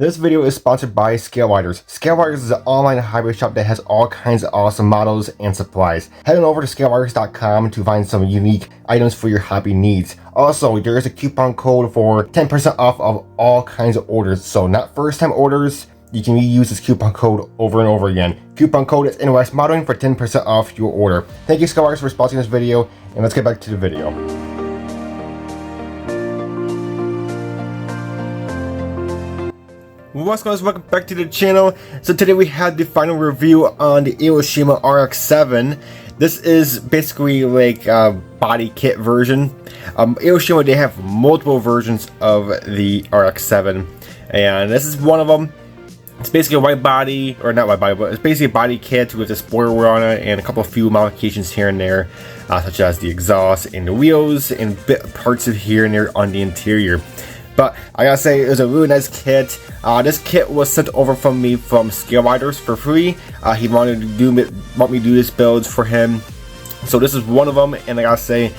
This video is sponsored by Scalewriters. Scalewriters is an online hobby shop that has all kinds of awesome models and supplies. Head on over to scalewriters.com to find some unique items for your hobby needs. Also, there is a coupon code for 10% off of all kinds of orders. So not first time orders, you can reuse this coupon code over and over again. Coupon code is N.Y.S modeling for 10% off your order. Thank you Scalewriters for sponsoring this video, and let's get back to the video. What's going on, welcome back to the channel. So today we had the final review on the Aoshima RX-7. This is basically like a body kit version. Aoshima, they have multiple versions of the RX-7, and this is one of them. It's basically a white body, or not white body, but it's basically a body kit with a spoiler wheel on it and a couple of few modifications here and there, such as the exhaust and the wheels and parts of here and there on the interior. But I gotta say, it was a really nice kit. This kit was sent over from me from Scalewriters for free. He wanted me to do this builds for him, so this is one of them. And I gotta say,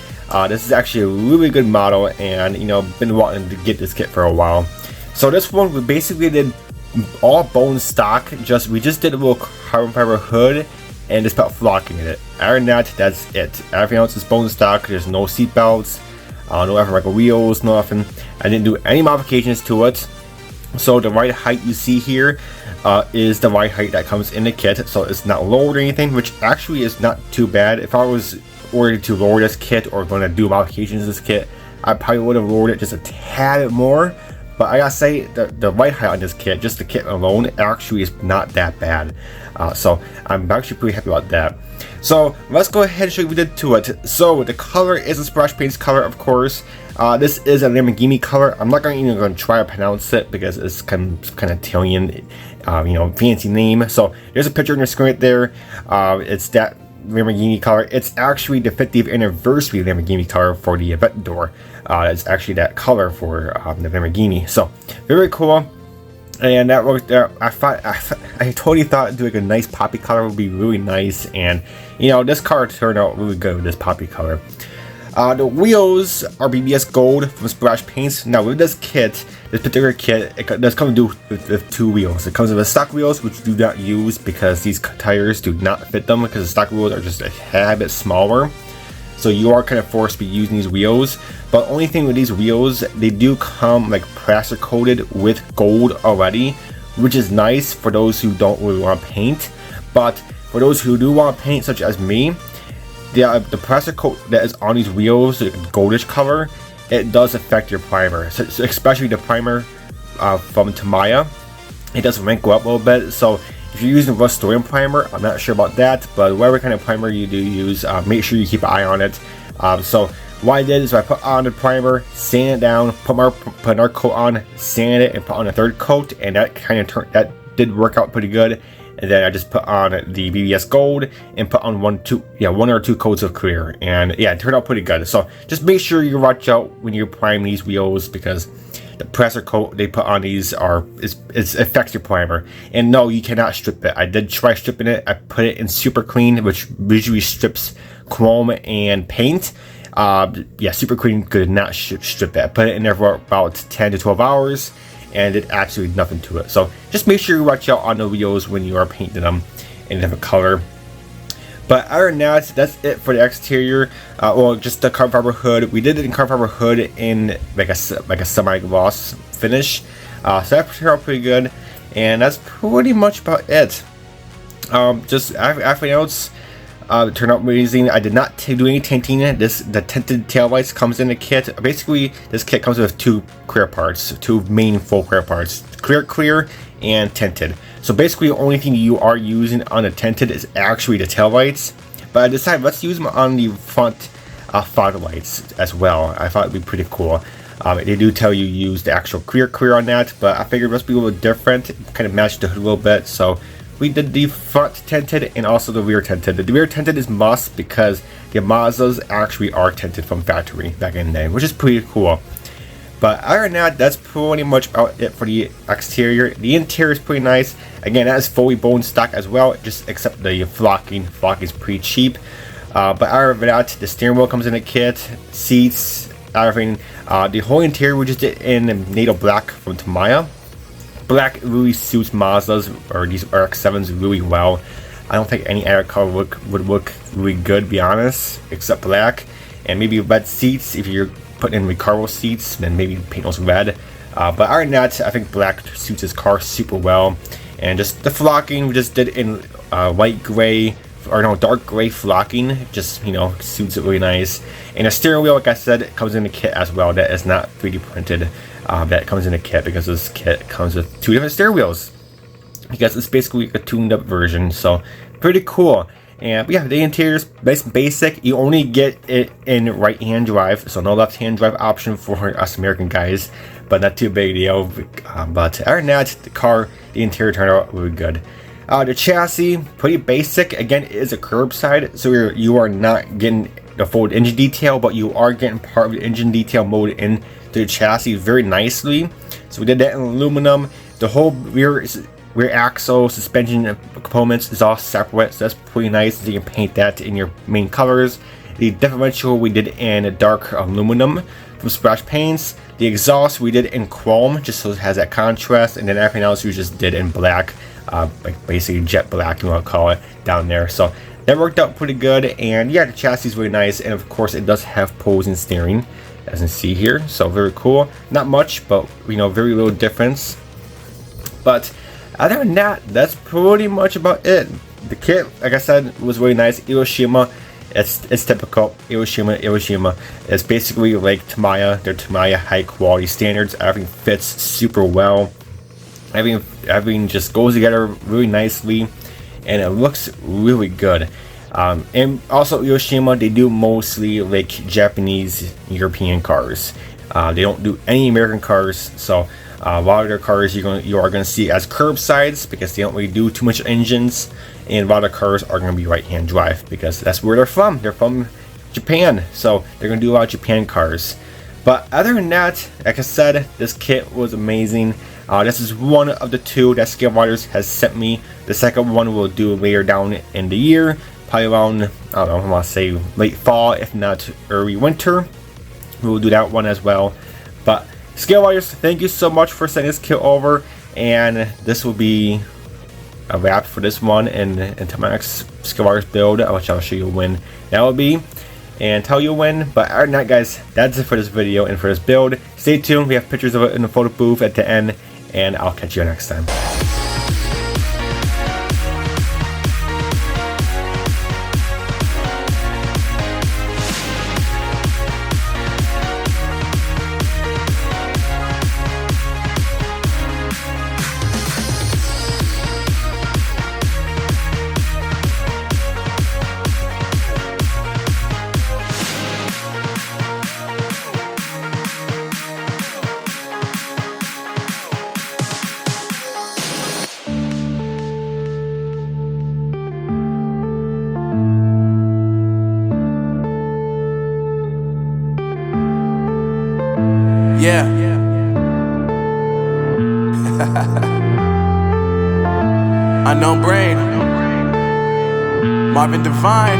this is actually a really good model, and you know, been wanting to get this kit for a while. So this one we basically did all bone stock. We just did a little carbon fiber hood and just put flocking in it. Other than that, that's it. Everything else is bone stock. There's no seat belts. No aftermarket wheels, nothing. I didn't do any modifications to it. So the ride height you see here is the ride height that comes in the kit. So it's not lowered or anything, which actually is not too bad. If I was ordered to lower this kit or going to do modifications to this kit, I probably would have lowered it just a tad bit more. But I gotta say, the ride height on this kit, just the kit alone, actually is not that bad. So I'm actually pretty happy about that. So let's go ahead and show you what we did to it. So the color is a Splash Paints color, of course. This is a Lamborghini color. I'm not even going to try to pronounce it because it's kind of Italian, you know, fancy name. So there's a picture on your screen right there. It's that Lamborghini color. It's actually the 50th anniversary Lamborghini color for the Aventador. It's actually that color for the Lamborghini. So very cool. And that worked out. I totally thought doing a nice poppy color would be really nice, and you know, this color turned out really good with this poppy color. The wheels are BBS Gold from Splash Paints. Now with this kit, this particular kit, it does come with two wheels. It comes with stock wheels, which do not use because these tires do not fit them, because the stock wheels are just a tad bit smaller. So you are kind of forced to be using these wheels. But only thing with these wheels, they do come like plaster coated with gold already, which is nice for those who don't really want to paint. But for those who do want to paint, such as me, the plaster coat that is on these wheels, the goldish color, it does affect your primer. So especially the primer from N.Y.S. It does wrinkle up a little bit. So if you're using Rust-Oleum primer, I'm not sure about that, but whatever kind of primer you do use, make sure you keep an eye on it. So what I did is I put on the primer, sand it down, put another coat on, sand it, and put on a third coat, and that kind of that did work out pretty good. And then I just put on the BBS Gold and put on one or two coats of clear, and yeah, it turned out pretty good. So just make sure you watch out when you prime these wheels, because the plaster coat they put on these it affects your primer. And no, you cannot strip it. I did try stripping it. I put it in super clean, which visually strips chrome and paint. Yeah, super clean could not strip it. I put it in there for about 10 to 12 hours and did absolutely nothing to it. So just make sure you watch out on the wheels when you are painting them in a different color. But other than that, that's it for the exterior. Well, just the carbon fiber hood. We did it in carbon fiber hood in like a semi-gloss finish. So that turned out pretty good. And that's pretty much about it. Just everything else turned out amazing. I did not do any tinting. The tinted taillights comes in the kit. Basically, this kit comes with two main full clear parts: clear, and tinted. So basically, the only thing you are using on the tinted is actually the taillights. But I decided let's use them on the front fog lights as well. I thought it'd be pretty cool. They do tell you use the actual clear on that, but I figured let's be a little different, kind of match the hood a little bit. So we did the front tinted and also the rear tinted. The rear tinted is must because the Mazdas actually are tinted from factory back in the day, which is pretty cool. But other than that, that's pretty much about it for the exterior. The interior is pretty nice. Again, that is fully bone stock as well, just except the flocking. Flocking is pretty cheap. But other than that, the steering wheel comes in the kit, seats, everything. The whole interior we just did in NATO black from N.Y.S. Black really suits Mazdas or these RX-7s really well. I don't think any other color would look really good, to be honest, except black. And maybe red seats. If you're putting in Recaro seats, then maybe paint those red. But other than that, I think black suits this car super well. And just the flocking we just did in light gray, or no, dark gray flocking, just, you know, suits it really nice. And the steering wheel, like I said, it comes in the kit as well. That is not 3D printed. That comes in the kit because this kit comes with 2 different steering wheels, because it's basically a tuned up version. So pretty cool. And yeah, the interior is basic. You only get it in right hand drive, so no left hand drive option for us American guys, but not too big a deal. But other than that, the interior turned out really good. The chassis, pretty basic. Again, it is a curbside, so you are not getting the full engine detail, but you are getting part of the engine detail mode into the chassis very nicely. So we did that in aluminum. The whole rear axle suspension components is all separate, so that's pretty nice. So you can paint that in your main colors. The differential we did in dark aluminum from Splash Paints. The exhaust we did in chrome, just so it has that contrast, and then everything else we just did in black, like basically jet black, you want to call it, down there. So that worked out pretty good. And yeah, the chassis is really nice, and of course it does have opposing steering, as you can see here. So very cool. Not much, but you know, very little difference. But other than that, that's pretty much about it. The kit, like I said, was really nice. Aoshima, it's typical Aoshima. It's basically like Tamiya, their Tamiya high quality standards. Everything fits super well. Everything just goes together really nicely, and it looks really good. And also Aoshima, they do mostly like Japanese, European cars. They don't do any American cars, so a lot of their cars you are going to see as curbsides, because they don't really do too much engines, and a lot of cars are going to be right hand drive because that's where they're from. They're from Japan, so they're going to do a lot of Japan cars. But other than that, like I said, this kit was amazing. This is one of the 2 that Scale Riders has sent me. The second one we'll do later down in the year, probably around, I don't know, I want to say late fall, if not early winter. We will do that one as well. But Scale Riders, thank you so much for sending this kit over, and this will be a wrap for this one. And until my next Scale Riders build, I'll show you when that will be and tell you when. But other than that, guys, that's it for this video and for this build. Stay tuned, we have pictures of it in the photo booth at the end, and I'll catch you next time. Yeah. Unknown Brain, Marvin Divine.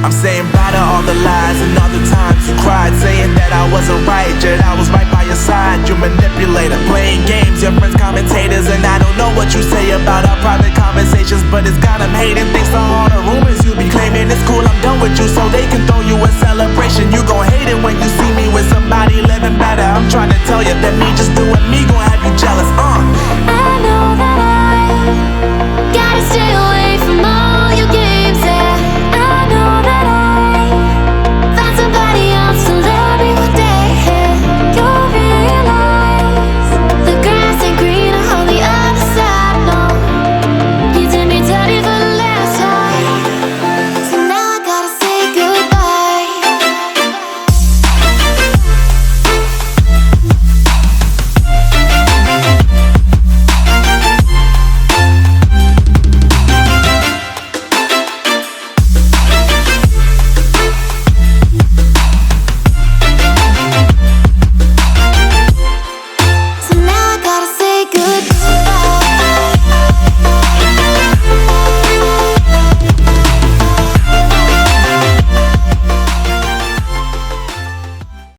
I'm saying bye to all the lies and all the times you cried, saying that I wasn't right, yet I was right by your side. You manipulator, playing games, your friends commentators, and I don't know what you say about our private conversations, but it's got them hating. Thanks to all the rumors you be claiming. It's cool, I'm done with you, so they can throw you a celebration. You gon' hate it when you see me with somebody living better. I'm trying to tell you that me just doing me gon' have you jealous.